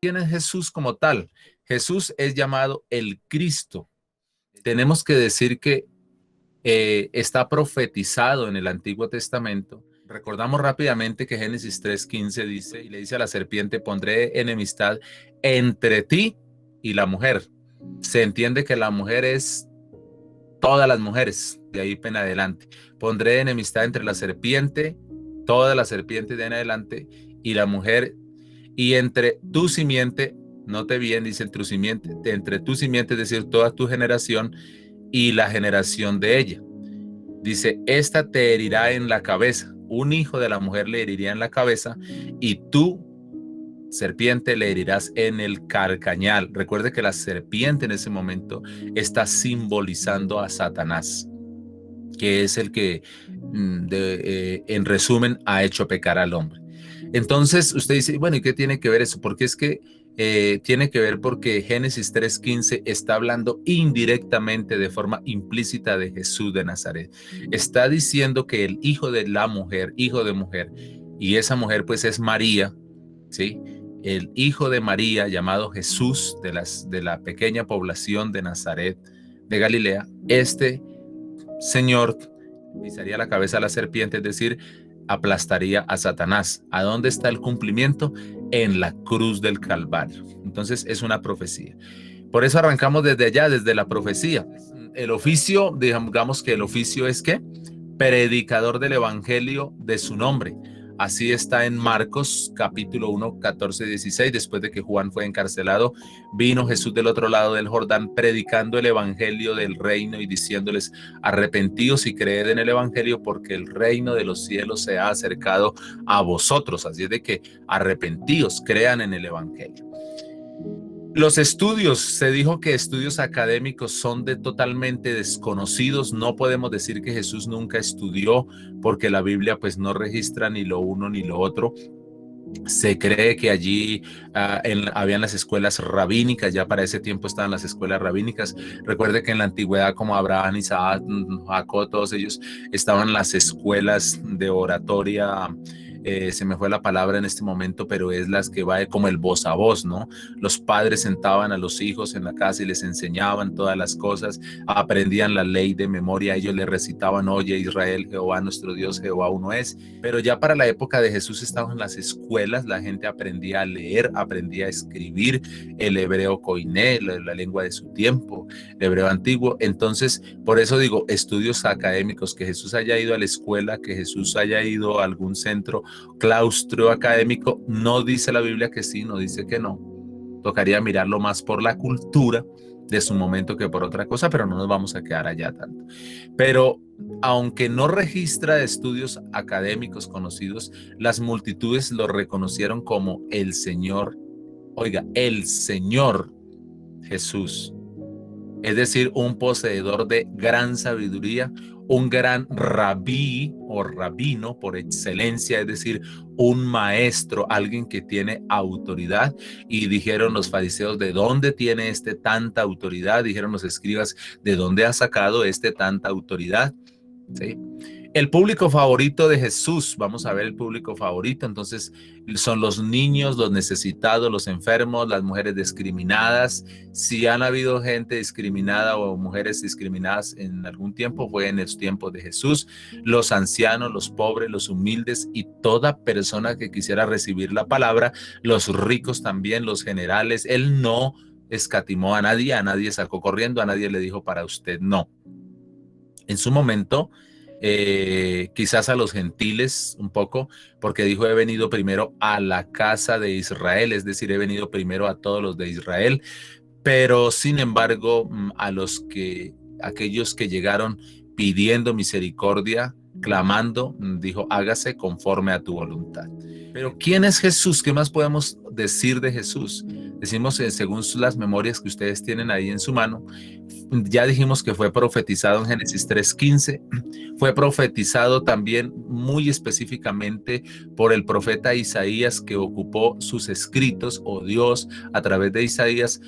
¿Quién es Jesús como tal? Jesús es llamado el Cristo. Tenemos que decir que está profetizado en el Antiguo Testamento. Recordamos rápidamente que Génesis 3:15 dice, y le dice a la serpiente, pondré enemistad entre ti y la mujer. Se entiende que la mujer es todas las mujeres, de ahí en adelante. Pondré enemistad entre la serpiente, todas las serpientes de ahí en adelante, y la mujer, y entre tu simiente, note bien, dice tu simiente, entre tu simiente, es decir, toda tu generación, y la generación de ella. Dice, esta te herirá en la cabeza, un hijo de la mujer le heriría en la cabeza, y tú, serpiente, le herirás en el carcañal. Recuerde que la serpiente en ese momento está simbolizando a Satanás, que es el que, en resumen, ha hecho pecar al hombre. Entonces usted dice, bueno, ¿y qué tiene que ver eso? Porque es que tiene que ver porque Génesis 3:15 está hablando indirectamente, de forma implícita, de Jesús de Nazaret. Está diciendo que el hijo de la mujer, hijo de mujer, y esa mujer pues es María, ¿sí? El hijo de María, llamado Jesús, de la pequeña población de Nazaret, de Galilea, este Señor pisaría la cabeza a la serpiente, es decir, aplastaría a Satanás. ¿A dónde está el cumplimiento? En la cruz del Calvario. Entonces es una profecía. Por eso arrancamos desde allá, desde la profecía. El oficio, digamos que el oficio es ¿qué? Predicador del evangelio de su nombre. Así está en Marcos capítulo 1, 14, 16. Después de que Juan fue encarcelado, vino Jesús del otro lado del Jordán predicando el evangelio del reino y diciéndoles, arrepentíos y creed en el evangelio porque el reino de los cielos se ha acercado a vosotros. Así es de que arrepentíos, crean en el evangelio. Los estudios, se dijo que estudios académicos son de totalmente desconocidos. No podemos decir que Jesús nunca estudió porque la Biblia pues no registra ni lo uno ni lo otro. Se cree que allí habían las escuelas rabínicas, ya para ese tiempo estaban las escuelas rabínicas. Recuerde que en la antigüedad, como Abraham, Isaac, Jacob, todos ellos, estaban las escuelas de oratoria. Se me fue la palabra en este momento, pero es las que va como el voz a voz, ¿no? Los padres sentaban a los hijos en la casa y les enseñaban todas las cosas, aprendían la ley de memoria, ellos le recitaban, oye Israel, Jehová nuestro Dios, Jehová uno es. Pero ya para la época de Jesús estaban las escuelas, la gente aprendía a leer, aprendía a escribir el hebreo koiné, la lengua de su tiempo, el hebreo antiguo. Entonces, por eso digo, estudios académicos, que Jesús haya ido a la escuela, que Jesús haya ido a algún centro, claustro académico, no dice la Biblia que sí, no dice que no. Tocaría mirarlo más por la cultura de su momento que por otra cosa, pero no nos vamos a quedar allá tanto. Pero aunque no registra estudios académicos conocidos, las multitudes lo reconocieron como el Señor, oiga, el Señor Jesús. Es decir, un poseedor de gran sabiduría, un gran rabí o rabino por excelencia, es decir, un maestro, alguien que tiene autoridad. Y dijeron los fariseos, ¿de dónde tiene este tanta autoridad? Dijeron los escribas, ¿de dónde ha sacado este tanta autoridad? ¿Sí? El público favorito de Jesús, vamos a ver el público favorito, entonces son los niños, los necesitados, los enfermos, las mujeres discriminadas. Si han habido gente discriminada o mujeres discriminadas en algún tiempo, fue en los tiempos de Jesús. Los ancianos, los pobres, los humildes y toda persona que quisiera recibir la palabra, los ricos también, los generales. Él no escatimó a nadie sacó corriendo, a nadie le dijo para usted no. En su momento, quizás a los gentiles un poco, porque dijo, he venido primero a la casa de Israel, es decir, he venido primero a todos los de Israel, pero sin embargo, aquellos que llegaron pidiendo misericordia, clamando, dijo, hágase conforme a tu voluntad. Pero ¿quién es Jesús? ¿Qué más podemos decir de Jesús? Decimos, según las memorias que ustedes tienen ahí en su mano, ya dijimos que fue profetizado en Génesis 3:15, fue profetizado también muy específicamente por el profeta Isaías, que ocupó sus escritos, o Dios a través de Isaías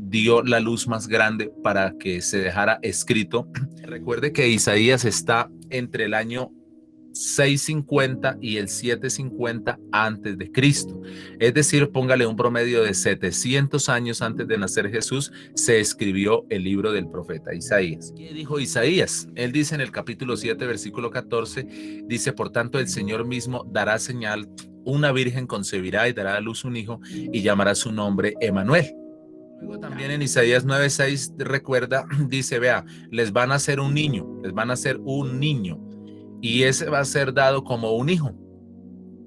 dio la luz más grande para que se dejara escrito. Recuerde que Isaías está entre el año 650 y el 750 antes de Cristo. Es decir, póngale un promedio de 700 años antes de nacer Jesús, se escribió el libro del profeta Isaías. ¿Qué dijo Isaías? Él dice en el capítulo 7, versículo 14, dice, por tanto el Señor mismo dará señal, una virgen concebirá y dará a luz un hijo y llamará su nombre Emanuel. Luego también en Isaías 9:6 recuerda, dice, vea, les van a hacer un niño, les van a hacer un niño y ese va a ser dado como un hijo.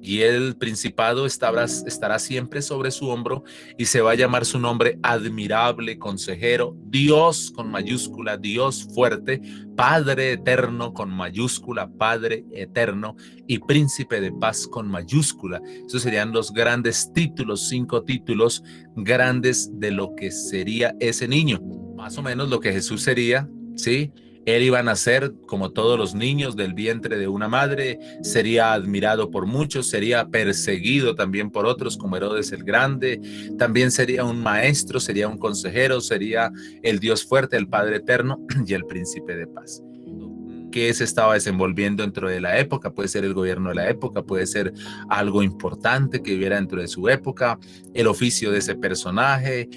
Y el principado estará siempre sobre su hombro y se va a llamar su nombre admirable, consejero, Dios con mayúscula, Dios fuerte, Padre eterno con mayúscula, Padre eterno y príncipe de paz con mayúscula. Esos serían los grandes títulos, 5 títulos grandes de lo que sería ese niño. Más o menos lo que Jesús sería, ¿sí? Él iba a nacer como todos los niños del vientre de una madre, sería admirado por muchos, sería perseguido también por otros como Herodes el Grande, también sería un maestro, sería un consejero, sería el Dios fuerte, el Padre eterno y el príncipe de paz. Que se estaba desenvolviendo dentro de la época, puede ser el gobierno de la época, puede ser algo importante que hubiera dentro de su época, el oficio de ese personaje,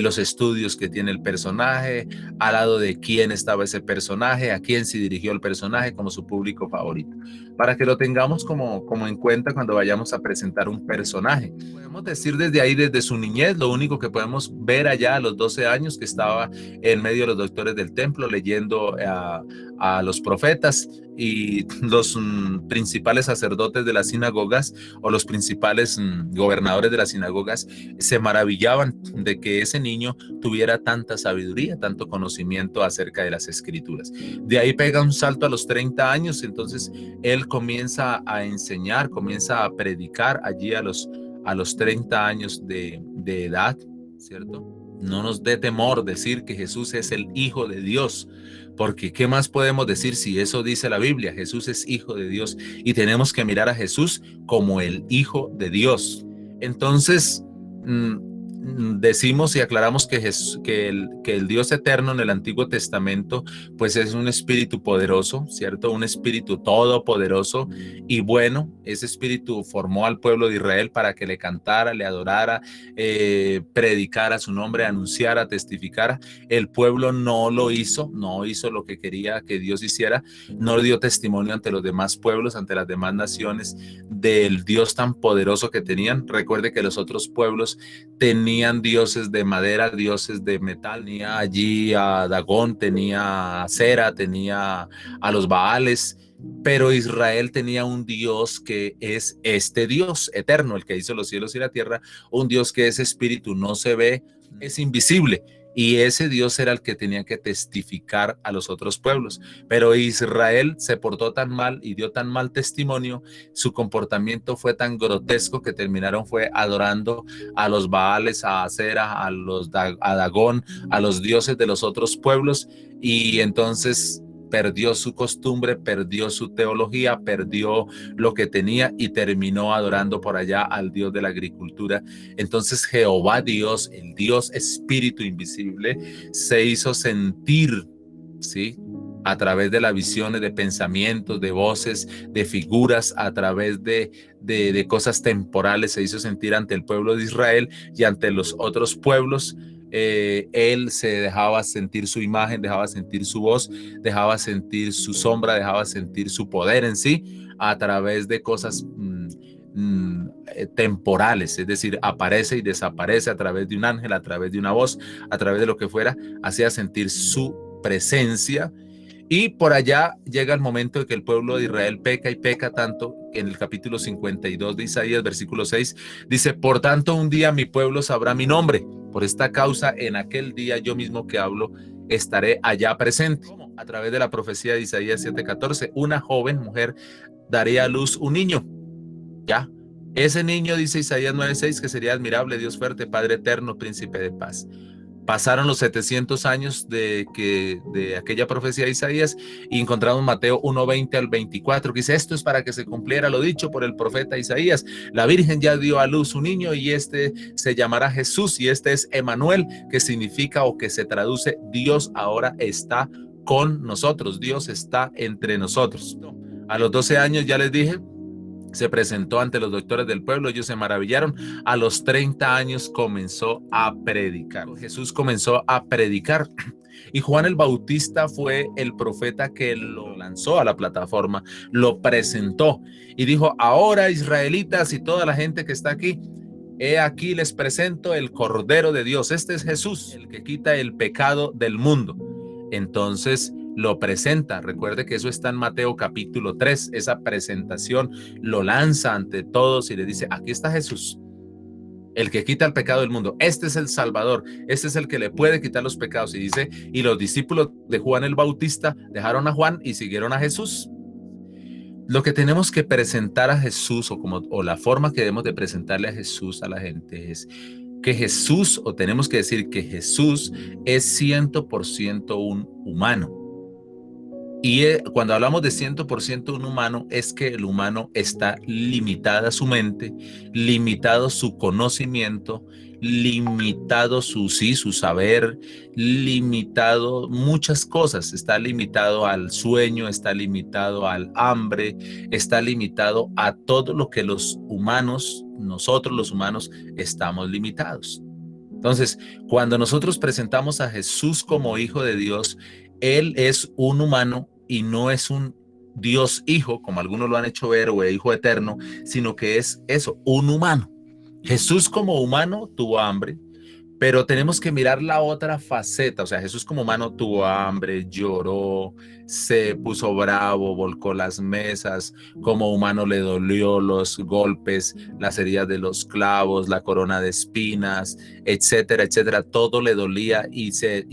los estudios que tiene el personaje, al lado de quién estaba ese personaje, a quién se dirigió el personaje como su público favorito, para que lo tengamos como en cuenta cuando vayamos a presentar un personaje. Podemos decir desde ahí, desde su niñez, lo único que podemos ver allá a los 12 años que estaba en medio de los doctores del templo leyendo a los profetas y los principales sacerdotes de las sinagogas o los principales gobernadores de las sinagogas se maravillaban de que ese niño tuviera tanta sabiduría, tanto conocimiento acerca de las escrituras. De ahí pega un salto a los 30 años, entonces él comienza a enseñar, comienza a predicar allí a los 30 años de edad, ¿cierto? No nos dé temor decir que Jesús es el Hijo de Dios, porque ¿qué más podemos decir si eso dice la Biblia? Jesús es Hijo de Dios y tenemos que mirar a Jesús como el Hijo de Dios. Entonces, decimos y aclaramos que el Dios eterno en el Antiguo Testamento pues es un espíritu poderoso, ¿cierto? Un espíritu todopoderoso y bueno, ese espíritu formó al pueblo de Israel para que le cantara, le adorara, predicara su nombre, anunciara, testificara. El pueblo no lo hizo, no hizo lo que quería que Dios hiciera, no dio testimonio ante los demás pueblos, ante las demás naciones del Dios tan poderoso que tenían. Recuerde que los otros pueblos tenían dioses de madera, dioses de metal, tenía allí a Dagón, tenía a Cera, tenía a los Baales, pero Israel tenía un Dios que es este Dios eterno, el que hizo los cielos y la tierra, un Dios que es espíritu, no se ve, es invisible. Y ese Dios era el que tenía que testificar a los otros pueblos. Pero Israel se portó tan mal y dio tan mal testimonio, su comportamiento fue tan grotesco que terminaron fue adorando a los Baales, a Acera, a Dagón, a los dioses de los otros pueblos. Y entonces perdió su costumbre, perdió su teología, perdió lo que tenía y terminó adorando por allá al Dios de la agricultura. Entonces Jehová Dios, el Dios espíritu invisible, se hizo sentir, ¿sí? A través de las visiones, de pensamientos, de voces, de figuras, a través de cosas temporales, se hizo sentir ante el pueblo de Israel y ante los otros pueblos. Él se dejaba sentir su imagen, dejaba sentir su voz, dejaba sentir su sombra, dejaba sentir su poder en sí a través de cosas temporales, es decir, aparece y desaparece a través de un ángel, a través de una voz, a través de lo que fuera, hacía sentir su presencia. Y por allá llega el momento de que el pueblo de Israel peca y peca tanto. En el capítulo 52 de Isaías, versículo 6, dice, por tanto un día mi pueblo sabrá mi nombre. Por esta causa en aquel día yo mismo que hablo estaré allá presente. A través de la profecía de Isaías 7:14, una joven mujer daría a luz un niño. Ya, ese niño, dice Isaías 9:6, que sería admirable, Dios fuerte, Padre eterno, príncipe de paz. Pasaron los 700 años de aquella profecía de Isaías y encontramos Mateo 1:20 al 24, que dice, esto es para que se cumpliera lo dicho por el profeta Isaías. La Virgen ya dio a luz un niño y este se llamará Jesús y este es Emanuel, que significa o que se traduce Dios ahora está con nosotros, Dios está entre nosotros. A los 12 años, ya les dije, se presentó ante los doctores del pueblo, ellos se maravillaron. A los 30 años comenzó a predicar. Jesús comenzó a predicar. Y Juan el Bautista fue el profeta que lo lanzó a la plataforma, lo presentó y dijo: ahora, israelitas y toda la gente que está aquí, he aquí les presento el Cordero de Dios. Este es Jesús, el que quita el pecado del mundo. Entonces lo presenta. Recuerde que eso está en Mateo capítulo 3. Esa presentación lo lanza ante todos y le dice: aquí está Jesús, el que quita el pecado del mundo. Este es el Salvador, este es el que le puede quitar los pecados. Y dice: y los discípulos de Juan el Bautista dejaron a Juan y siguieron a Jesús. Lo que tenemos que presentar a Jesús, o la forma que debemos de presentarle a Jesús a la gente, es que Jesús, o tenemos que decir que Jesús es 100% un humano. Y cuando hablamos de 100% un humano, es que el humano está limitada su mente, limitado su conocimiento, limitado su saber, limitado muchas cosas. Está limitado al sueño, está limitado al hambre, está limitado a todo lo que los humanos, nosotros los humanos, estamos limitados. Entonces, cuando nosotros presentamos a Jesús como Hijo de Dios, Él es un humano y no es un Dios hijo, como algunos lo han hecho ver, o hijo eterno, sino que es eso, un humano. Jesús como humano tuvo hambre, pero tenemos que mirar la otra faceta. O sea, Jesús como humano tuvo hambre, lloró, se puso bravo, volcó las mesas. Como humano le dolió los golpes, las heridas de los clavos, la corona de espinas, etcétera, etcétera. Todo le dolía y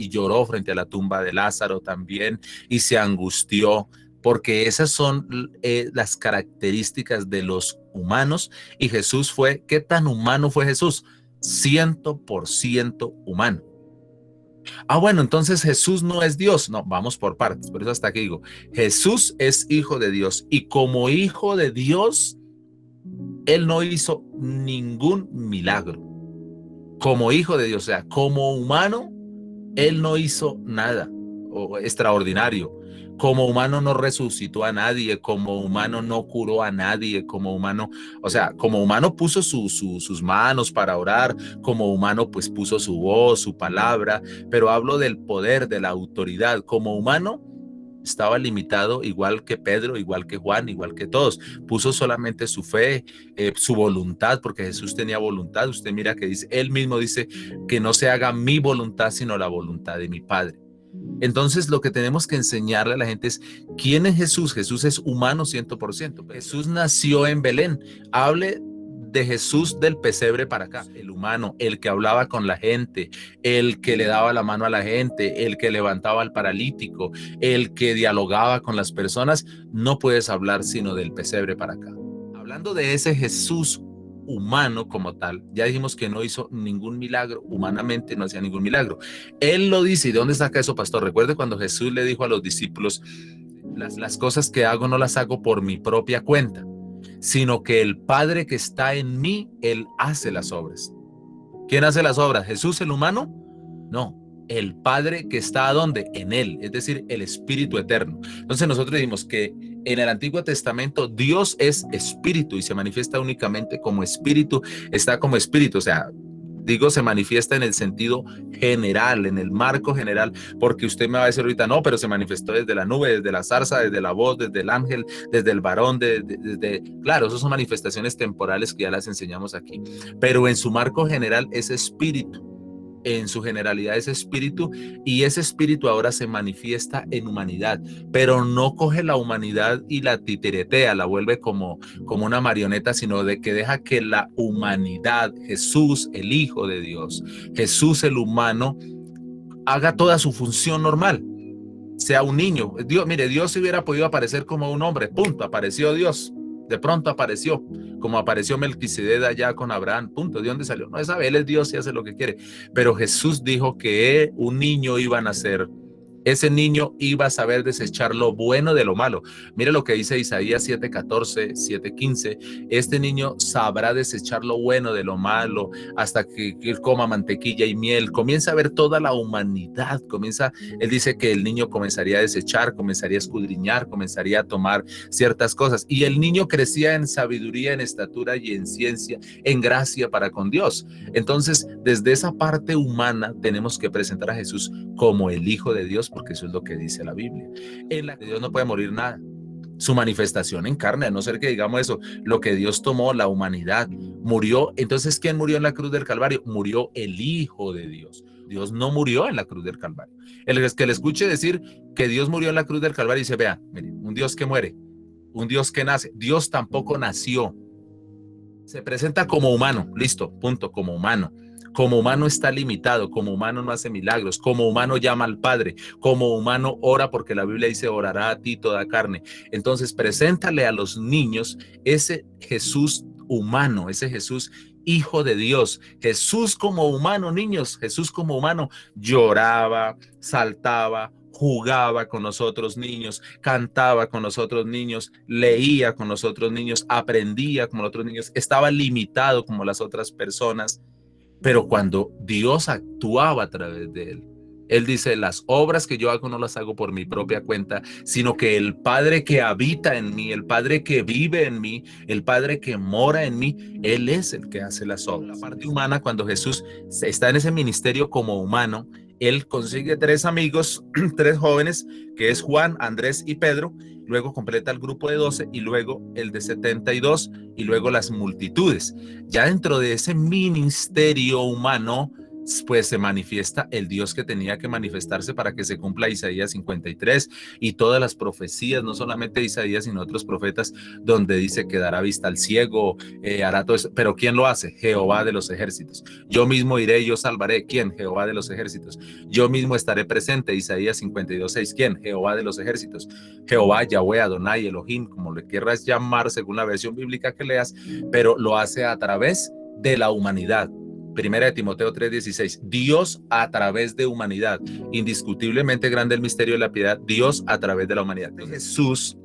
lloró frente a la tumba de Lázaro también y se angustió, porque esas son las características de los humanos. Y Jesús fue, ¿qué tan humano fue Jesús? 100% humano. Bueno, entonces Jesús no es Dios. No, vamos por partes. Por eso hasta aquí digo, Jesús es hijo de Dios, y como hijo de Dios, Él no hizo ningún milagro. Como hijo de Dios, o sea, como humano, Él no hizo nada extraordinario. Como humano no resucitó a nadie, como humano no curó a nadie, como humano, o sea, como humano puso sus manos para orar, como humano pues puso su voz, su palabra, pero hablo del poder, de la autoridad. Como humano estaba limitado, igual que Pedro, igual que Juan, igual que todos. Puso solamente su fe, su voluntad, porque Jesús tenía voluntad. Usted mira que dice, él mismo dice que no se haga mi voluntad, sino la voluntad de mi Padre. Entonces lo que tenemos que enseñarle a la gente es, ¿quién es Jesús? Jesús es humano 100%. Jesús nació en Belén. Hable de Jesús del pesebre para acá. El humano, el que hablaba con la gente, el que le daba la mano a la gente, el que levantaba al paralítico, el que dialogaba con las personas. No puedes hablar sino del pesebre para acá. Hablando de ese Jesús humano como tal, ya dijimos que no hizo ningún milagro, humanamente no hacía ningún milagro. Él lo dice. ¿Y de dónde saca eso, pastor? Recuerde cuando Jesús le dijo a los discípulos: las cosas que hago no las hago por mi propia cuenta, sino que el Padre que está en mí, Él hace las obras. ¿Quién hace las obras? ¿Jesús el humano? No, el Padre que está ¿dónde? En Él, es decir, el Espíritu eterno. Entonces nosotros decimos que en el Antiguo Testamento Dios es espíritu y se manifiesta únicamente como espíritu, está como espíritu, o sea, digo, se manifiesta en el sentido general, en el marco general, porque usted me va a decir ahorita, no, pero se manifestó desde la nube, desde la zarza, desde la voz, desde el ángel, desde el varón, claro, esas son manifestaciones temporales que ya las enseñamos aquí, pero en su marco general es espíritu. En su generalidad es espíritu, y ese espíritu ahora se manifiesta en humanidad, pero no coge la humanidad y la titeretea, la vuelve como una marioneta, sino de que deja que la humanidad, Jesús el Hijo de Dios, Jesús el humano, haga toda su función normal, sea un niño. Dios, mire, Dios se hubiera podido aparecer como un hombre, punto, apareció Dios. De pronto apareció, como apareció Melquisedec allá con Abraham, punto. ¿De dónde salió? No sabe, él es Dios y hace lo que quiere. Pero Jesús dijo que un niño iba a nacer Ese niño iba a saber desechar lo bueno de lo malo. Mire lo que dice Isaías 7:14, 7:15. Este niño sabrá desechar lo bueno de lo malo hasta que él coma mantequilla y miel. Comienza a ver toda la humanidad. Él dice que el niño comenzaría a desechar, comenzaría a escudriñar, comenzaría a tomar ciertas cosas. Y el niño crecía en sabiduría, en estatura y en ciencia, en gracia para con Dios. Entonces, desde esa parte humana tenemos que presentar a Jesús como el Hijo de Dios, porque eso es lo que dice la Biblia. En la que Dios no puede morir nada. Su manifestación en carne, a no ser que digamos eso, lo que Dios tomó, la humanidad, murió. Entonces, ¿quién murió en la cruz del Calvario? Murió el Hijo de Dios. Dios no murió en la cruz del Calvario. El que le escuche decir que Dios murió en la cruz del Calvario, dice, vea, mire, un Dios que muere, un Dios que nace. Dios tampoco nació. Se presenta como humano, listo, punto, como humano. Como humano está limitado, como humano no hace milagros, como humano llama al Padre, como humano ora, porque la Biblia dice orará a ti toda carne. Entonces preséntale a los niños ese Jesús humano, ese Jesús Hijo de Dios. Jesús como humano, niños, Jesús como humano lloraba, saltaba, jugaba con nosotros niños, cantaba con nosotros niños, leía con nosotros niños, aprendía como los otros niños, estaba limitado como las otras personas. Pero cuando Dios actuaba a través de él, él dice, las obras que yo hago no las hago por mi propia cuenta, sino que el Padre que habita en mí, el Padre que vive en mí, el Padre que mora en mí, Él es el que hace las obras. La parte humana, cuando Jesús está en ese ministerio como humano, Él consigue tres amigos, tres jóvenes, que es Juan, Andrés y Pedro, luego completa el grupo de 12 y luego el de 72 y luego las multitudes. Ya dentro de ese ministerio humano, pues se manifiesta el Dios que tenía que manifestarse para que se cumpla Isaías 53 y todas las profecías, no solamente Isaías, sino otros profetas, donde dice que dará vista al ciego, hará todo eso. Pero ¿quién lo hace? Jehová de los ejércitos. Yo mismo iré y yo salvaré. ¿Quién? Jehová de los ejércitos. Yo mismo estaré presente. Isaías 52:6. ¿Quién? Jehová de los ejércitos. Jehová, Yahweh, Adonai, Elohim, como le quieras llamar según la versión bíblica que leas, pero lo hace a través de la humanidad. Primera de Timoteo 3:16, Dios a través de humanidad. Indiscutiblemente grande el misterio de la piedad, Dios a través de la humanidad. Jesús,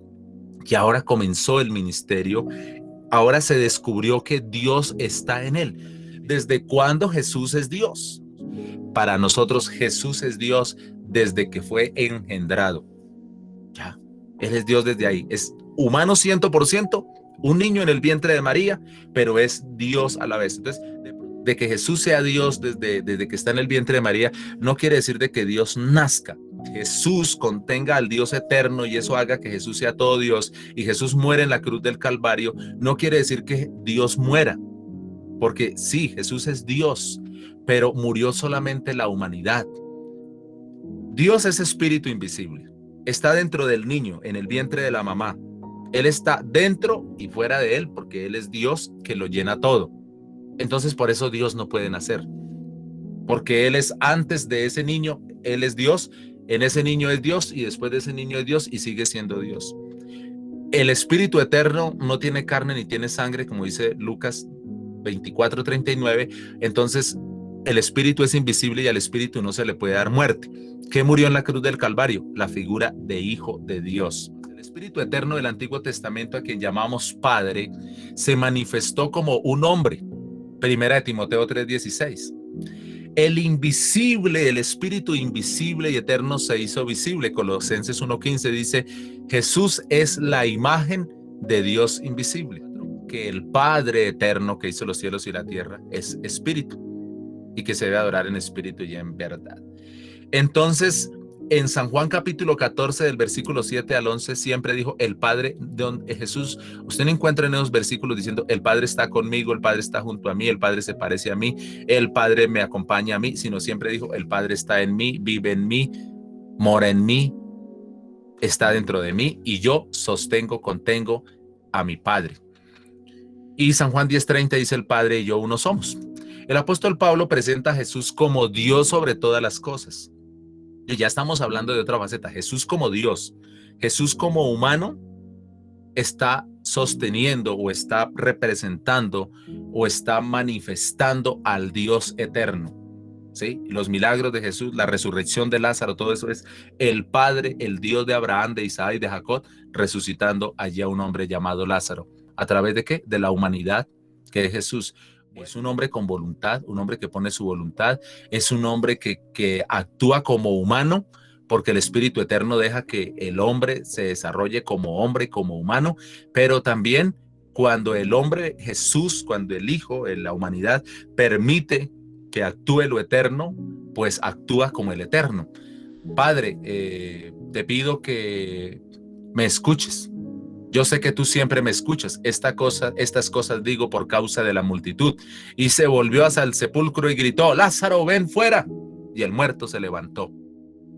que ahora comenzó el ministerio, ahora se descubrió que Dios está en él. ¿Desde cuándo Jesús es Dios? Para nosotros Jesús es Dios desde que fue engendrado. Ya, Él es Dios desde ahí. Es humano 100%, un niño en el vientre de María, pero es Dios a la vez. Entonces, de que Jesús sea Dios desde que está en el vientre de María, no quiere decir de que Dios nazca. Jesús contenga al Dios eterno y eso haga que Jesús sea todo Dios y Jesús muere en la cruz del Calvario, no quiere decir que Dios muera, porque sí, Jesús es Dios, pero murió solamente la humanidad. Dios es espíritu invisible, está dentro del niño, en el vientre de la mamá. Él está dentro y fuera de él porque Él es Dios que lo llena todo. Entonces por eso Dios no puede nacer, porque Él es antes de ese niño, Él es Dios, en ese niño es Dios y después de ese niño es Dios y sigue siendo Dios. El Espíritu Eterno no tiene carne ni tiene sangre, como dice Lucas 24:39, entonces el Espíritu es invisible y al Espíritu no se le puede dar muerte. ¿Qué murió en la cruz del Calvario? La figura de Hijo de Dios. El Espíritu Eterno del Antiguo Testamento, a quien llamamos Padre, se manifestó como un hombre. Primera de Timoteo 3:16. El invisible, el Espíritu invisible y eterno se hizo visible. Colosenses 1:15 dice, Jesús es la imagen de Dios invisible. Que el Padre eterno que hizo los cielos y la tierra es espíritu y que se debe adorar en espíritu y en verdad. Entonces, en San Juan capítulo 14 del versículo 7 al 11 siempre dijo el Padre, Jesús, usted no encuentra en esos versículos diciendo el Padre está conmigo, el Padre está junto a mí, el Padre se parece a mí, el Padre me acompaña a mí, sino siempre dijo el Padre está en mí, vive en mí, mora en mí, está dentro de mí y yo sostengo, contengo a mi Padre. Y San Juan 10:30 dice el Padre y yo uno somos. El apóstol Pablo presenta a Jesús como Dios sobre todas las cosas. Y ya estamos hablando de otra faceta, Jesús como Dios. Jesús como humano está sosteniendo o está representando o está manifestando al Dios eterno. ¿sí? Los milagros de Jesús, la resurrección de Lázaro, todo eso es el Padre, el Dios de Abraham, de Isaac y de Jacob, resucitando allí a un hombre llamado Lázaro. ¿A través de qué? De la humanidad que es Jesús. Es un hombre con voluntad, un hombre que pone su voluntad, es un hombre que actúa como humano, porque el Espíritu Eterno deja que el hombre se desarrolle como hombre, como humano, pero también cuando el hombre Jesús, cuando el Hijo, la humanidad, permite que actúe lo eterno, pues actúa como el eterno. Padre, te pido que me escuches. Yo sé que tú siempre me escuchas. Estas cosas digo por causa de la multitud. Y se volvió hacia el sepulcro y gritó, Lázaro, ven fuera. Y el muerto se levantó.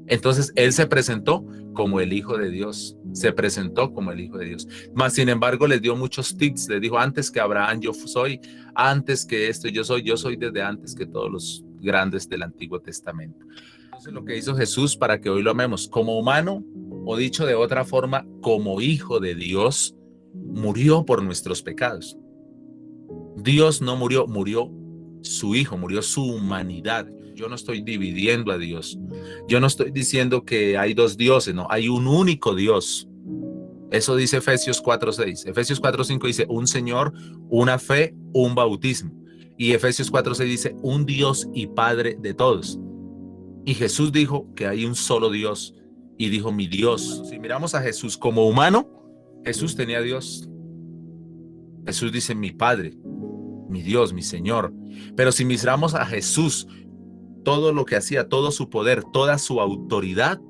Entonces él se presentó como el Hijo de Dios. Se presentó como el Hijo de Dios. Mas sin embargo les dio muchos tips. Les dijo, antes que Abraham yo soy, antes que esto yo soy desde antes que todos los grandes del Antiguo Testamento. Entonces lo que hizo Jesús para que hoy lo amemos como humano, o dicho de otra forma, como Hijo de Dios, murió por nuestros pecados. Dios no murió, murió su Hijo, murió su humanidad. Yo no estoy dividiendo a Dios. Yo no estoy diciendo que hay dos dioses, no, hay un único Dios. Eso dice Efesios 4:6. Efesios 4:5 dice un Señor, una fe, un bautismo. Y Efesios 4:6 dice un Dios y Padre de todos. Y Jesús dijo que hay un solo Dios y dijo mi Dios. Si miramos a Jesús como humano, Jesús tenía Dios. Jesús dice mi Padre, mi Dios, mi Señor. Pero si miramos a Jesús, todo lo que hacía, todo su poder, toda su autoridad,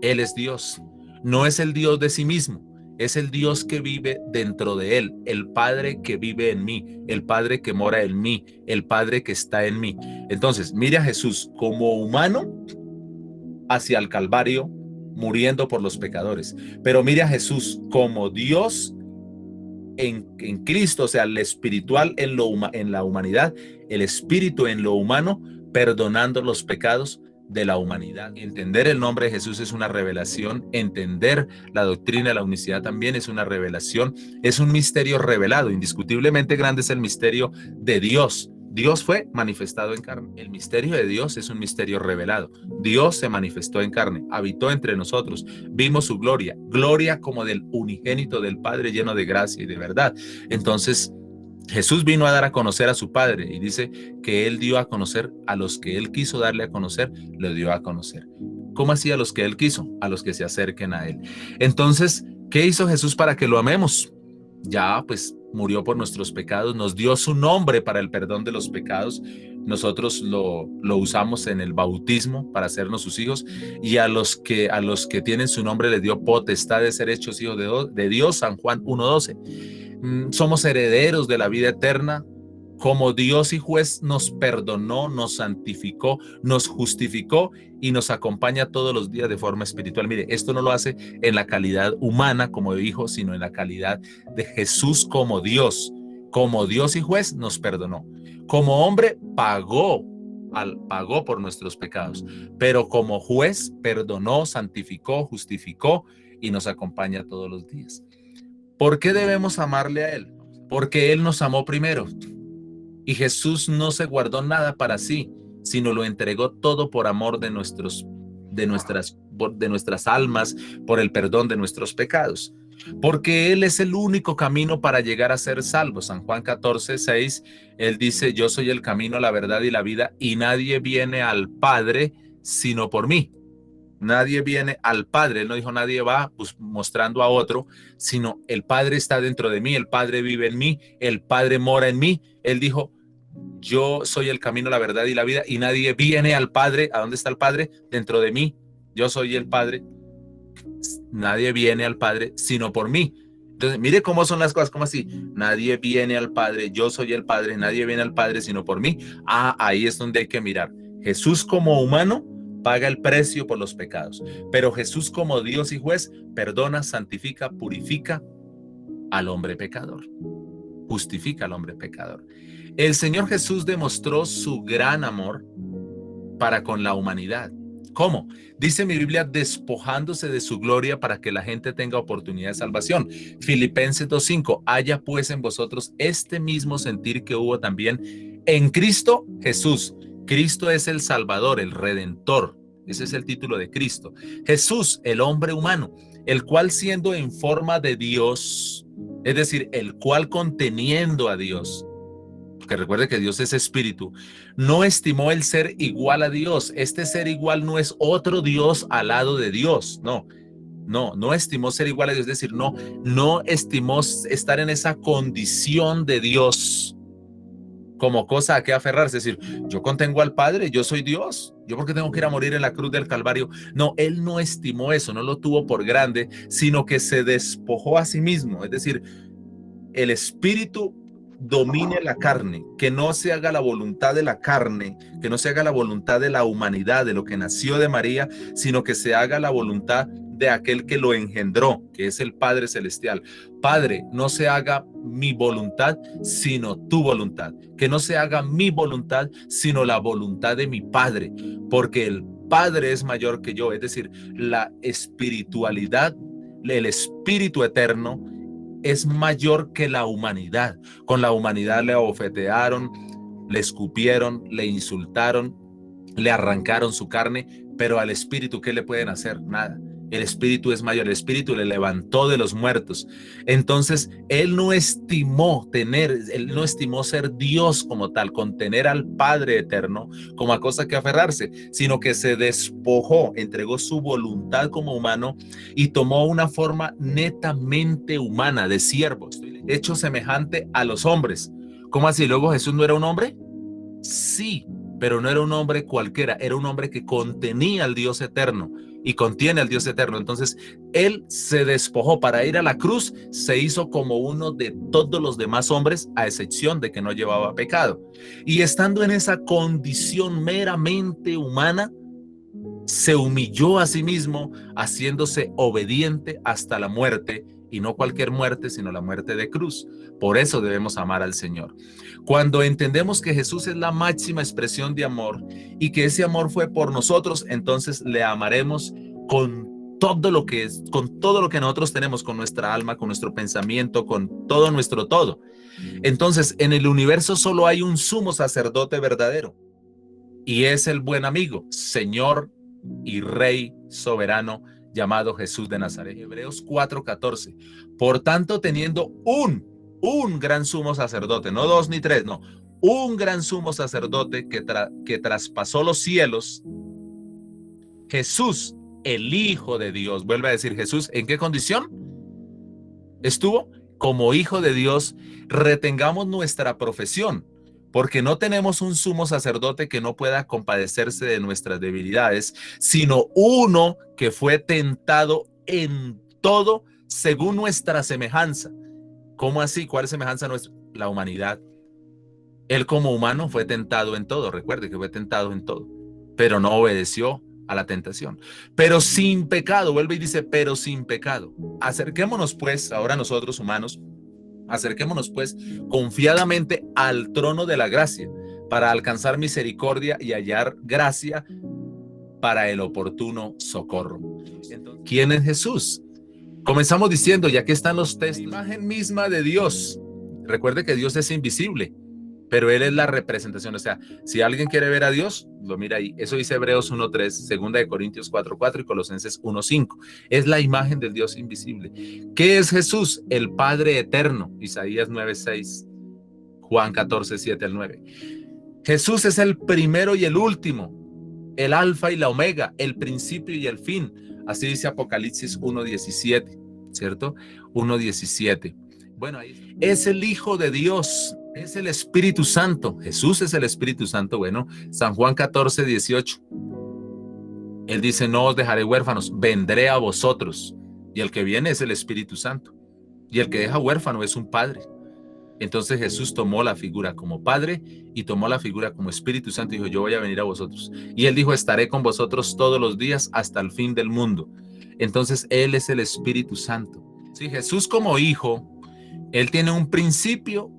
Él es Dios. No es el Dios de sí mismo, es el Dios que vive dentro de Él, el Padre que vive en mí, el Padre que mora en mí, el Padre que está en mí. Entonces, mire a Jesús como humano hacia el Calvario, muriendo por los pecadores. Pero mire a Jesús como Dios en Cristo, o sea, el espiritual en la humanidad, el espíritu en lo humano, perdonando los pecados de la humanidad. Entender el nombre de Jesús es una revelación, entender la doctrina de la unicidad también es una revelación, es un misterio revelado, indiscutiblemente grande es el misterio de Dios. Dios fue manifestado en carne. El misterio de Dios es un misterio revelado. Dios se manifestó en carne, habitó entre nosotros, vimos su gloria, gloria como del unigénito del Padre lleno de gracia y de verdad. Entonces, Jesús vino a dar a conocer a su Padre y dice que Él dio a conocer a los que Él quiso darle a conocer, lo dio a conocer. ¿Cómo así a los que Él quiso? A los que se acerquen a Él. Entonces, ¿qué hizo Jesús para que lo amemos? Ya, pues, murió por nuestros pecados, nos dio su nombre para el perdón de los pecados. Nosotros lo usamos en el bautismo para hacernos sus hijos, y a los que tienen su nombre les dio potestad de ser hechos hijos de Dios, San Juan 1:12. Somos herederos de la vida eterna. Como Dios y juez nos perdonó, nos santificó, nos justificó y nos acompaña todos los días de forma espiritual. Mire, esto no lo hace en la calidad humana como hijo, sino en la calidad de Jesús como Dios. Como Dios y juez nos perdonó. Como hombre pagó por nuestros pecados, pero como juez perdonó, santificó, justificó y nos acompaña todos los días. ¿Por qué debemos amarle a Él? Porque Él nos amó primero. Y Jesús no se guardó nada para sí, sino lo entregó todo por amor de nuestras almas, por el perdón de nuestros pecados. Porque Él es el único camino para llegar a ser salvos. San Juan 14:6, Él dice, yo soy el camino, la verdad y la vida, y nadie viene al Padre sino por mí. Nadie viene al Padre. Él no dijo nadie va mostrando a otro, sino el Padre está dentro de mí, el Padre vive en mí, el Padre mora en mí. Él dijo, yo soy el camino, la verdad y la vida, y nadie viene al Padre. ¿A dónde está el Padre? Dentro de mí. Yo soy el Padre. Nadie viene al Padre sino por mí. Entonces, mire cómo son las cosas, como así. Nadie viene al Padre, yo soy el Padre, nadie viene al Padre sino por mí. Ahí es donde hay que mirar. Jesús como humano paga el precio por los pecados, pero Jesús como Dios y juez perdona, santifica, purifica al hombre pecador, justifica al hombre pecador. El Señor Jesús demostró su gran amor para con la humanidad. ¿Cómo? Dice mi Biblia, despojándose de su gloria para que la gente tenga oportunidad de salvación. Filipenses 2:5, haya pues en vosotros este mismo sentir que hubo también en Cristo Jesús, Cristo es el Salvador, el Redentor. Ese es el título de Cristo. Jesús, el hombre humano, el cual siendo en forma de Dios, es decir, el cual conteniendo a Dios, que recuerde que Dios es espíritu, no estimó el ser igual a Dios. Este ser igual no es otro Dios al lado de Dios, no estimó ser igual a Dios, es decir, no estimó estar en esa condición de Dios como cosa a que aferrarse, es decir, yo contengo al Padre, yo soy Dios, yo porque tengo que ir a morir en la cruz del Calvario. No, él no estimó eso, no lo tuvo por grande, sino que se despojó a sí mismo, es decir, el espíritu domine la carne, que no se haga la voluntad de la carne, que no se haga la voluntad de la humanidad, de lo que nació de María, sino que se haga la voluntad de aquel que lo engendró, que es el Padre Celestial. Padre, no se haga mi voluntad, sino tu voluntad. Que no se haga mi voluntad, sino la voluntad de mi Padre, porque el Padre es mayor que yo, es decir, la espiritualidad, el espíritu eterno es mayor que la humanidad. Con la humanidad le abofetearon, le escupieron, le insultaron, le arrancaron su carne, pero al espíritu, ¿qué le pueden hacer? Nada. El espíritu es mayor, el espíritu le levantó de los muertos. Entonces, él no estimó ser Dios como tal, contener al Padre eterno como a cosa que aferrarse, sino que se despojó, entregó su voluntad como humano y tomó una forma netamente humana de siervo, hecho semejante a los hombres. ¿Cómo así? ¿Luego Jesús no era un hombre? Sí, pero no era un hombre cualquiera, era un hombre que contenía al Dios eterno y contiene al Dios eterno. Entonces, él se despojó para ir a la cruz, se hizo como uno de todos los demás hombres, a excepción de que no llevaba pecado. Y estando en esa condición meramente humana, se humilló a sí mismo, haciéndose obediente hasta la muerte, y no cualquier muerte, sino la muerte de cruz. Por eso debemos amar al Señor. Cuando entendemos que Jesús es la máxima expresión de amor y que ese amor fue por nosotros, entonces le amaremos con todo lo que es, con todo lo que nosotros tenemos, con nuestra alma, con nuestro pensamiento, con todo nuestro todo. Entonces, en el universo solo hay un sumo sacerdote verdadero, y es el buen amigo, Señor y Rey soberano, llamado Jesús de Nazaret. Hebreos 4:14. Por tanto, teniendo un gran sumo sacerdote, no dos ni tres, no, un gran sumo sacerdote que traspasó los cielos, Jesús, el Hijo de Dios. Vuelve a decir, Jesús, ¿en qué condición estuvo? Como Hijo de Dios. Retengamos nuestra profesión, porque no tenemos un sumo sacerdote que no pueda compadecerse de nuestras debilidades, sino uno que fue tentado en todo según nuestra semejanza. ¿Cómo así? ¿Cuál es semejanza nuestra? La humanidad. Él como humano fue tentado en todo. Recuerde que fue tentado en todo, pero no obedeció a la tentación. Pero sin pecado, vuelve y dice, pero sin pecado. Acerquémonos pues, ahora nosotros humanos, acerquémonos pues confiadamente al trono de la gracia para alcanzar misericordia y hallar gracia para el oportuno socorro. Entonces, ¿quién es Jesús? Comenzamos diciendo, ya que están los textos, la imagen misma de Dios. Recuerde que Dios es invisible, pero Él es la representación. O sea, si alguien quiere ver a Dios, lo mira ahí. Eso dice Hebreos 1:3, 2 de Corintios 4:4 y Colosenses 1:5. Es la imagen del Dios invisible. ¿Qué es Jesús? El Padre eterno. Isaías 9:6, Juan 14:7 al 9. Jesús es el primero y el último, el alfa y la omega, el principio y el fin. Así dice Apocalipsis 1:17, ¿cierto? 1:17. Bueno, ahí es el Hijo de Dios, es el Espíritu Santo. Jesús es el Espíritu Santo. Bueno, San Juan 14:18. Él dice, no os dejaré huérfanos, vendré a vosotros. Y el que viene es el Espíritu Santo. Y el que deja huérfano es un padre. Entonces Jesús tomó la figura como Padre y tomó la figura como Espíritu Santo y dijo, yo voy a venir a vosotros. Y Él dijo, estaré con vosotros todos los días hasta el fin del mundo. Entonces Él es el Espíritu Santo. Sí, Jesús como Hijo, Él tiene un principio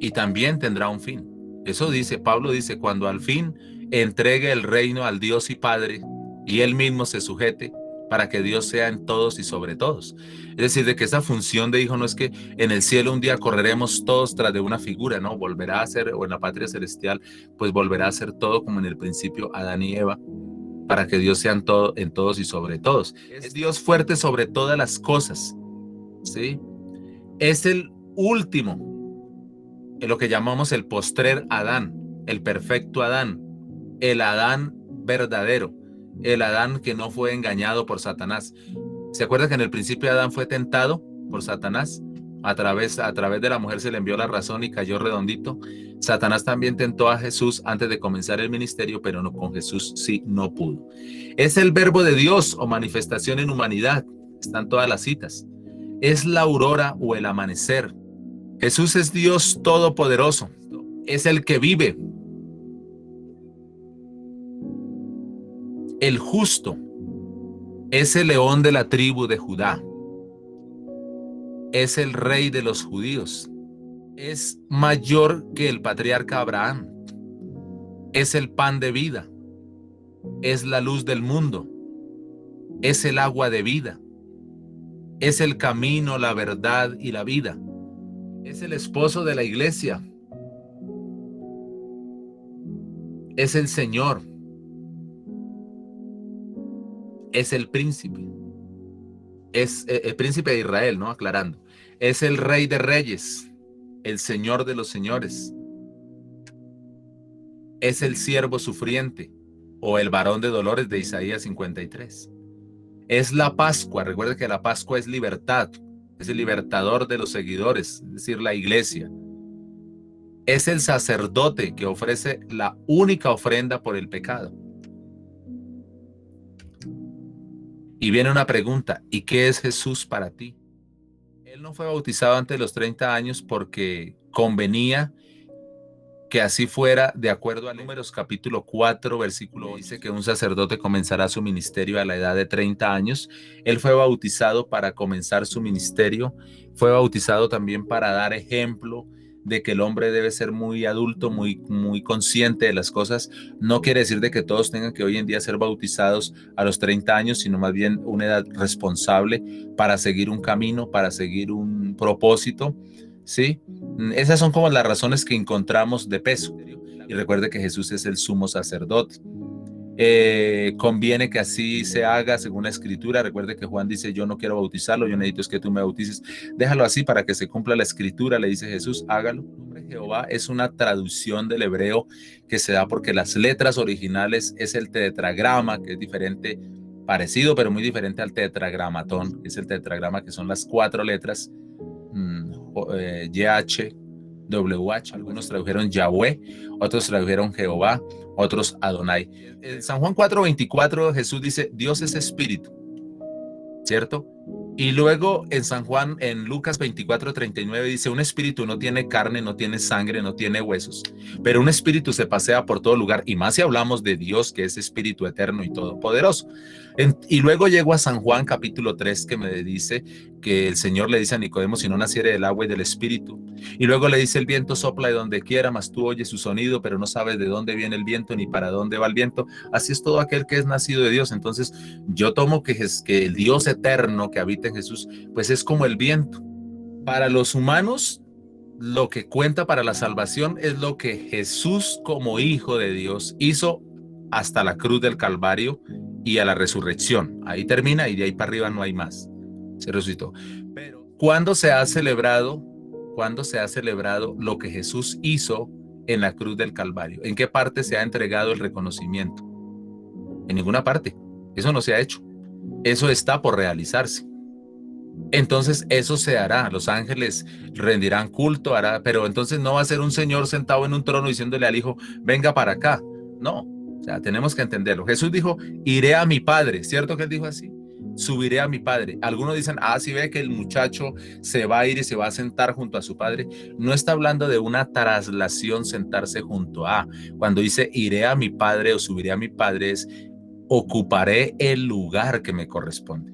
y también tendrá un fin. Eso dice, Pablo dice, cuando al fin entregue el reino al Dios y Padre y Él mismo se sujete para que Dios sea en todos y sobre todos. Es decir, de que esa función de hijo no es que en el cielo un día correremos todos tras de una figura, ¿no? Volverá a ser, o en la patria celestial, pues volverá a ser todo como en el principio Adán y Eva, para que Dios sea en todos y sobre todos. Es Dios fuerte sobre todas las cosas, ¿sí? Es el último, en lo que llamamos el postrer Adán, el perfecto Adán, el Adán verdadero, el Adán que no fue engañado por Satanás. ¿Se acuerda que en el principio Adán fue tentado por Satanás? A través de la mujer se le envió la razón y cayó redondito. Satanás también tentó a Jesús antes de comenzar el ministerio, pero no, con Jesús sí no pudo. Es el verbo de Dios o manifestación en humanidad. Están todas las citas. Es la aurora o el amanecer. Jesús es Dios todopoderoso. Es el que vive. El justo. Es el león de la tribu de Judá. Es el rey de los judíos. Es mayor que el patriarca Abraham. Es el pan de vida. Es la luz del mundo. Es el agua de vida. Es el camino, la verdad y la vida. Es el esposo de la iglesia. Es el Señor. Es el príncipe. Es el príncipe de Israel, ¿no? Aclarando. Es el rey de reyes. El señor de los señores. Es el siervo sufriente o el varón de dolores de Isaías 53. Es la Pascua. Recuerde que la Pascua es libertad. Es el libertador de los seguidores, es decir, la iglesia. Es el sacerdote que ofrece la única ofrenda por el pecado. Y viene una pregunta, ¿y qué es Jesús para ti? Él no fue bautizado antes de los 30 años porque convenía que así fuera, de acuerdo a Números capítulo 4, versículo 8, dice que un sacerdote comenzará su ministerio a la edad de 30 años. Él fue bautizado para comenzar su ministerio, fue bautizado también para dar ejemplo de que el hombre debe ser muy adulto, muy consciente de las cosas. No quiere decir de que todos tengan que hoy en día ser bautizados a los 30 años, sino más bien una edad responsable para seguir un camino, para seguir un propósito, ¿sí? Esas son como las razones que encontramos de peso. Y recuerde que Jesús es el sumo sacerdote. Conviene que así se haga según la escritura. Recuerde que Juan dice, yo no quiero bautizarlo, yo necesito es que tú me bautices. Déjalo así para que se cumpla la escritura, le dice Jesús, hágalo. El nombre Jehová es una traducción del hebreo que se da porque las letras originales es el tetragrama, que es diferente, parecido pero muy diferente al tetragramatón, que es el tetragrama, que son las 4 letras, YH, WH, algunos tradujeron Yahweh, otros tradujeron Jehová, otros Adonai. En San Juan 4:24 Jesús dice, Dios es espíritu, ¿cierto? Y luego en San Juan, en Lucas 24:39 dice, un espíritu no tiene carne, no tiene sangre, no tiene huesos, pero un espíritu se pasea por todo lugar, y más si hablamos de Dios, que es espíritu eterno y todopoderoso. Y luego llego a San Juan capítulo 3, que me dice que el Señor le dice a Nicodemo, si no naciere del agua y del espíritu. Y luego le dice, el viento sopla de donde quiera, mas tú oyes su sonido, pero no sabes de dónde viene el viento ni para dónde va el viento. Así es todo aquel que es nacido de Dios. Entonces yo tomo que el Dios eterno que habita en Jesús, pues es como el viento. Para los humanos, lo que cuenta para la salvación es lo que Jesús como Hijo de Dios hizo hasta la cruz del Calvario y a la resurrección. Ahí termina y de ahí para arriba no hay más. Se resucitó. Pero ¿cuándo se ha celebrado lo que Jesús hizo en la cruz del Calvario? ¿En qué parte se ha entregado el reconocimiento? En ninguna parte. Eso no se ha hecho. Eso está por realizarse. Entonces eso se hará, los ángeles rendirán culto, pero entonces no va a ser un señor sentado en un trono diciéndole al hijo, venga para acá. No, o sea, tenemos que entenderlo. Jesús dijo, iré a mi Padre, ¿cierto que él dijo así? Subiré a mi Padre. Algunos dicen, si ve que el muchacho se va a ir y se va a sentar junto a su Padre. No está hablando de una traslación, sentarse junto a. Cuando dice, iré a mi Padre o subiré a mi Padre, es ocuparé el lugar que me corresponde.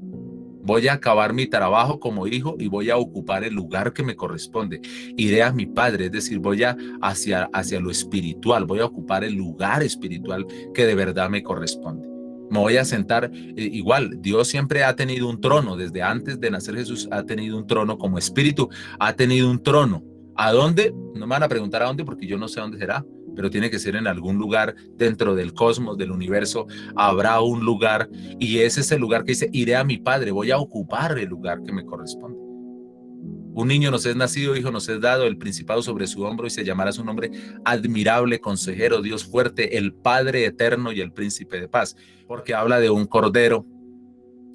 Voy a acabar mi trabajo como hijo y voy a ocupar el lugar que me corresponde. Iré a mi Padre, es decir, voy hacia lo espiritual, voy a ocupar el lugar espiritual que de verdad me corresponde. Me voy a sentar, igual, Dios siempre ha tenido un trono, desde antes de nacer Jesús ha tenido un trono como espíritu, ha tenido un trono. ¿A dónde? No me van a preguntar a dónde porque yo no sé dónde será, pero tiene que ser en algún lugar dentro del cosmos, del universo, habrá un lugar y ese es el lugar que dice, iré a mi Padre, voy a ocupar el lugar que me corresponde. Un niño nos es nacido, hijo nos es dado, el principado sobre su hombro y se llamará su nombre admirable, consejero, Dios fuerte, el Padre eterno y el príncipe de paz. Porque habla de un cordero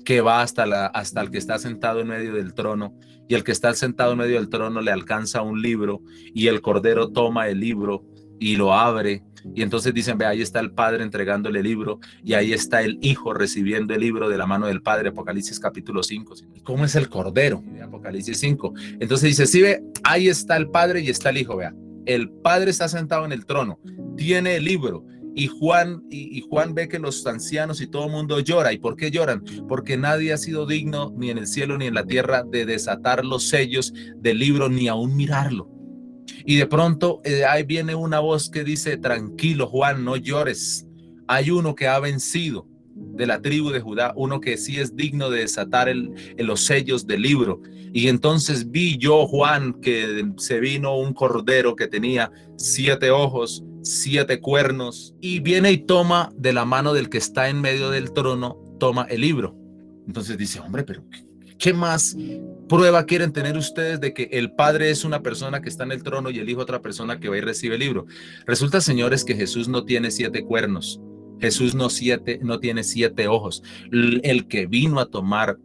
que va hasta el que está sentado en medio del trono y el que está sentado en medio del trono le alcanza un libro y el cordero toma el libro y lo abre y entonces dicen, ve, ahí está el Padre entregándole el libro y ahí está el Hijo recibiendo el libro de la mano del Padre, Apocalipsis capítulo 5. ¿Cómo es el cordero? Apocalipsis 5. Entonces dice, sí, ve, ahí está el Padre y está el Hijo, vea. El Padre está sentado en el trono, tiene el libro y Juan ve que los ancianos y todo el mundo llora. ¿Y por qué lloran? Porque nadie ha sido digno ni en el cielo ni en la tierra de desatar los sellos del libro ni aún mirarlo. Y de pronto ahí viene una voz que dice, tranquilo Juan, no llores. Hay uno que ha vencido de la tribu de Judá, uno que sí es digno de desatar los sellos del libro. Y entonces vi yo, Juan, que se vino un cordero que tenía 7 ojos, 7 cuernos, y viene y toma de la mano del que está en medio del trono, toma el libro. Entonces dice, hombre, pero ¿qué más prueba quieren tener ustedes de que el Padre es una persona que está en el trono y el Hijo otra persona que va y recibe el libro? Resulta, señores, que Jesús no tiene 7 cuernos. Jesús no tiene 7 ojos. El que vino a tomar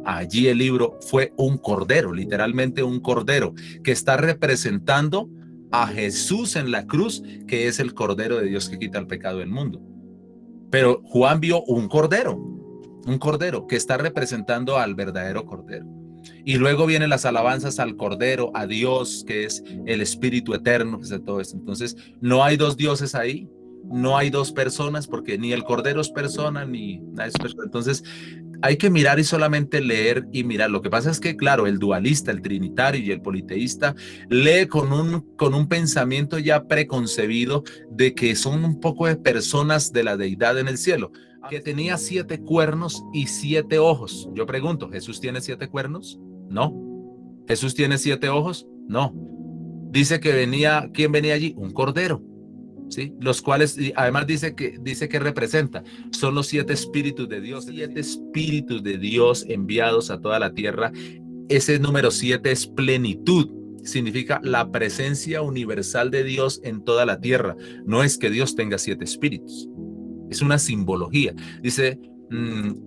allí el libro fue un cordero, literalmente un cordero, que está representando a Jesús en la cruz, que es el cordero de Dios que quita el pecado del mundo. Pero Juan vio un cordero que está representando al verdadero cordero. Y luego vienen las alabanzas al Cordero, a Dios, que es el Espíritu Eterno, que es de todo esto. Entonces, no hay dos dioses ahí, no hay dos personas, porque ni el Cordero es persona, ni nada es persona. Entonces, hay que mirar y solamente leer y mirar. Lo que pasa es que, claro, el dualista, el trinitario y el politeísta lee con un pensamiento ya preconcebido de que son un poco de personas de la deidad en el cielo, que tenía 7 cuernos y 7 ojos. Yo pregunto, ¿Jesús tiene 7 cuernos? No. ¿Jesús tiene 7 ojos? No. Dice que venía, ¿quién venía allí? Un cordero. ¿Sí? Los cuales, y además dice que representa, son los 7 espíritus de Dios, 7 espíritus de Dios enviados a toda la tierra. Ese número 7 es plenitud, significa la presencia universal de Dios en toda la tierra. No es que Dios tenga 7 espíritus, es una simbología. Dice,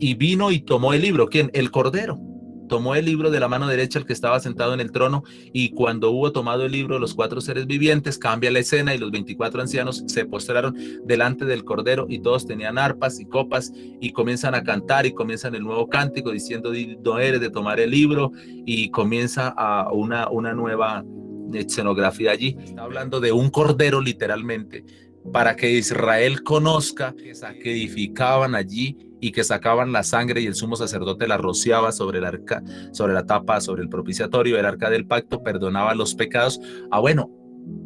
y vino y tomó el libro. ¿Quién? El Cordero. Tomó el libro de la mano derecha el que estaba sentado en el trono, y cuando hubo tomado el libro, los 4 seres vivientes, cambia la escena y los 24 ancianos se postraron delante del Cordero y todos tenían arpas y copas y comienzan a cantar y comienzan el nuevo cántico diciendo, digno eres de tomar el libro, y comienza a una nueva escenografía allí. Está hablando de un cordero literalmente, para que Israel conozca que edificaban allí y que sacaban la sangre y el sumo sacerdote la rociaba sobre el arca, sobre la tapa, sobre el propiciatorio, el arca del pacto, perdonaba los pecados. Bueno,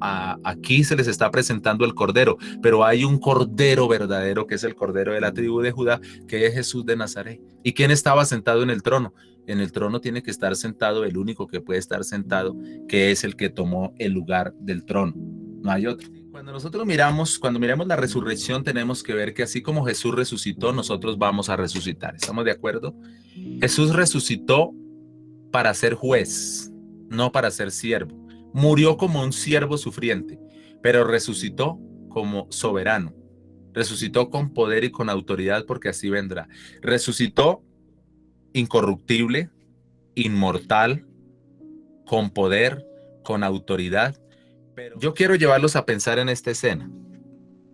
aquí se les está presentando el cordero, pero hay un cordero verdadero que es el cordero de la tribu de Judá, que es Jesús de Nazaret. ¿Y quién estaba sentado en el trono? En el trono tiene que estar sentado el único que puede estar sentado, que es el que tomó el lugar del trono. No hay otro. Cuando miramos la resurrección, tenemos que ver que así como Jesús resucitó, nosotros vamos a resucitar. ¿Estamos de acuerdo? Jesús resucitó para ser juez, no para ser siervo. Murió como un siervo sufriente, pero resucitó como soberano. Resucitó con poder y con autoridad, porque así vendrá. Resucitó incorruptible, inmortal, con poder, con autoridad. Pero yo quiero llevarlos a pensar en esta escena.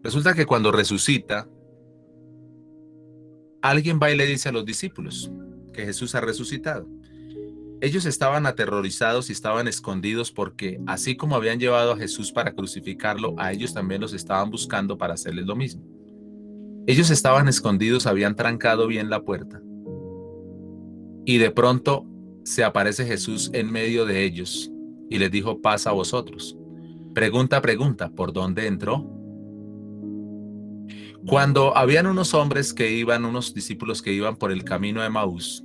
Resulta que cuando resucita, alguien va y le dice a los discípulos que Jesús ha resucitado. Ellos estaban aterrorizados y estaban escondidos porque así como habían llevado a Jesús para crucificarlo, a ellos también los estaban buscando para hacerles lo mismo. Ellos estaban escondidos, habían trancado bien la puerta y de pronto se aparece Jesús en medio de ellos y les dijo, paz a vosotros. Pregunta, ¿por dónde entró? Cuando habían unos hombres que iban, unos discípulos que iban por el camino de Emaús,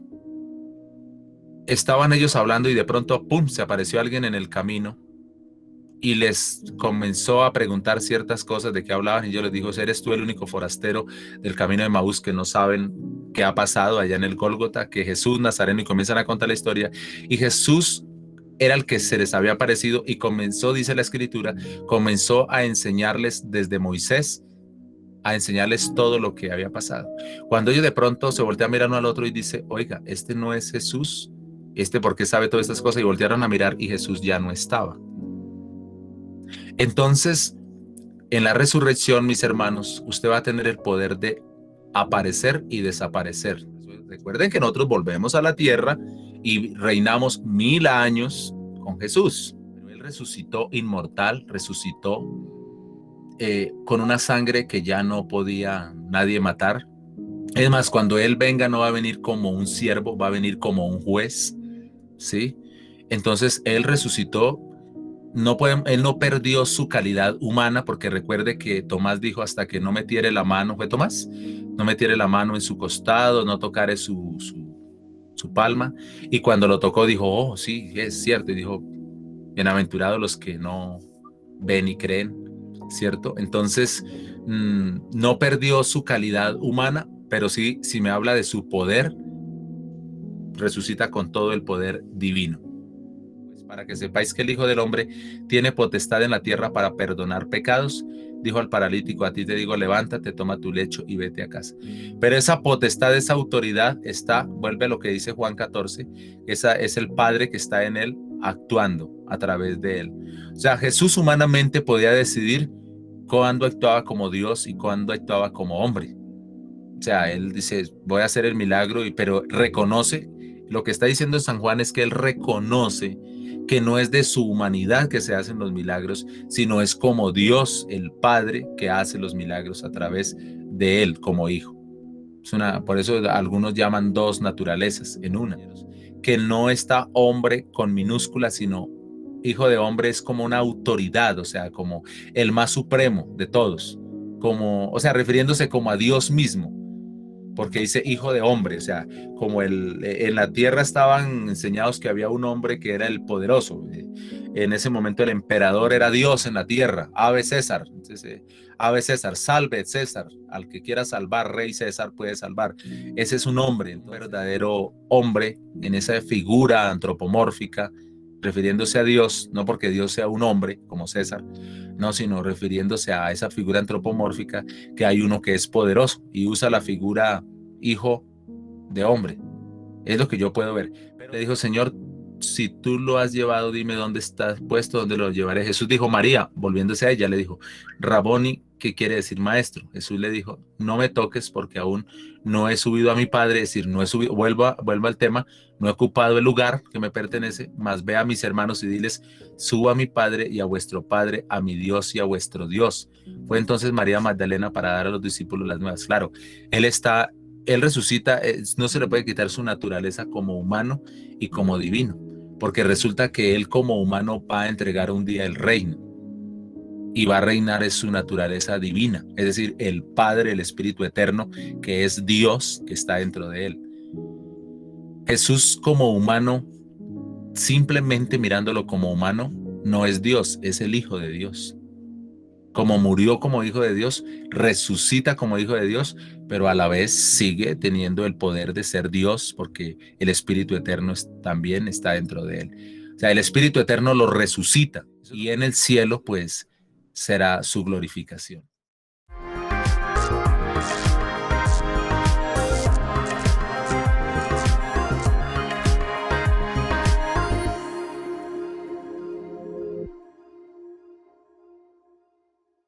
estaban ellos hablando y de pronto, ¡pum!, se apareció alguien en el camino y les comenzó a preguntar ciertas cosas de qué hablaban, y yo les digo: ¿eres tú el único forastero del camino de Emaús que no saben qué ha pasado allá en el Gólgota? Que Jesús Nazareno, y comienzan a contar la historia, y Jesús era el que se les había aparecido y comenzó, dice la escritura, comenzó a enseñarles desde Moisés, a enseñarles todo lo que había pasado. Cuando ellos de pronto se voltean a mirar uno al otro y dice: oiga, este no es Jesús, ¿por qué sabe todas estas cosas? Y voltearon a mirar y Jesús ya no estaba. Entonces, en la resurrección, mis hermanos, usted va a tener el poder de aparecer y desaparecer. Recuerden que nosotros volvemos a la tierra y reinamos 1000 años con Jesús. Pero Él resucitó inmortal, resucitó con una sangre que ya no podía nadie matar. Es más, cuando Él venga no va a venir como un siervo, va a venir como un juez, ¿sí? Entonces Él resucitó. Él no perdió su calidad humana, porque recuerde que Tomás dijo: hasta que no metiere la mano, ¿fue Tomás? No metiere la mano en su costado, no tocare su palma. Y cuando lo tocó dijo: oh, sí, es cierto. Y dijo: bienaventurados los que no ven y creen, ¿cierto? Entonces, no perdió su calidad humana, pero sí, si me habla de su poder, resucita con todo el poder divino. Para que sepáis que el Hijo del Hombre tiene potestad en la tierra para perdonar pecados, dijo al paralítico: a ti te digo, levántate, toma tu lecho y vete a casa. Pero esa potestad, esa autoridad vuelve a lo que dice Juan 14, esa es el Padre que está en él actuando a través de él. O sea, Jesús humanamente podía decidir cuándo actuaba como Dios y cuándo actuaba como hombre. O sea, él dice: voy a hacer el milagro, pero reconoce, lo que está diciendo San Juan es que él reconoce que no es de su humanidad que se hacen los milagros, sino es como Dios, el Padre, que hace los milagros a través de él como hijo. Por eso algunos llaman dos naturalezas en una, que no está hombre con minúscula, sino hijo de hombre es como una autoridad, o sea, como el más supremo de todos, o sea, refiriéndose como a Dios mismo, porque dice hijo de hombre, o sea, como en la tierra estaban enseñados que había un hombre que era el poderoso. En ese momento el emperador era Dios en la tierra. Ave César. Entonces, Ave César, salve César. Al que quiera salvar, rey César puede salvar. Ese es un hombre, un verdadero hombre en esa figura antropomórfica, refiriéndose a Dios, no porque Dios sea un hombre como César, no, sino refiriéndose a esa figura antropomórfica, que hay uno que es poderoso y usa la figura hijo de hombre. Es lo que yo puedo ver. Le dijo: Señor, si tú lo has llevado, dime dónde estás puesto, dónde lo llevaré. Jesús dijo: María. Volviéndose a ella, le dijo: Raboni, ¿qué quiere decir maestro? Jesús le dijo: no me toques, porque aún no he subido a mi Padre. Es decir, no he subido, vuelvo al tema, no he ocupado el lugar que me pertenece, mas ve a mis hermanos y diles: subo a mi Padre y a vuestro Padre, a mi Dios y a vuestro Dios. Fue entonces María Magdalena para dar a los discípulos las nuevas. Claro, él resucita, no se le puede quitar su naturaleza como humano y como divino, porque resulta que él como humano va a entregar un día el reino y va a reinar en su naturaleza divina, es decir, el Padre, el Espíritu Eterno, que es Dios, que está dentro de él. Jesús como humano, simplemente mirándolo como humano, no es Dios, es el Hijo de Dios. Como murió como hijo de Dios, resucita como hijo de Dios, pero a la vez sigue teniendo el poder de ser Dios, porque el Espíritu Eterno también está dentro de él. O sea, el Espíritu Eterno lo resucita, y en el cielo pues será su glorificación.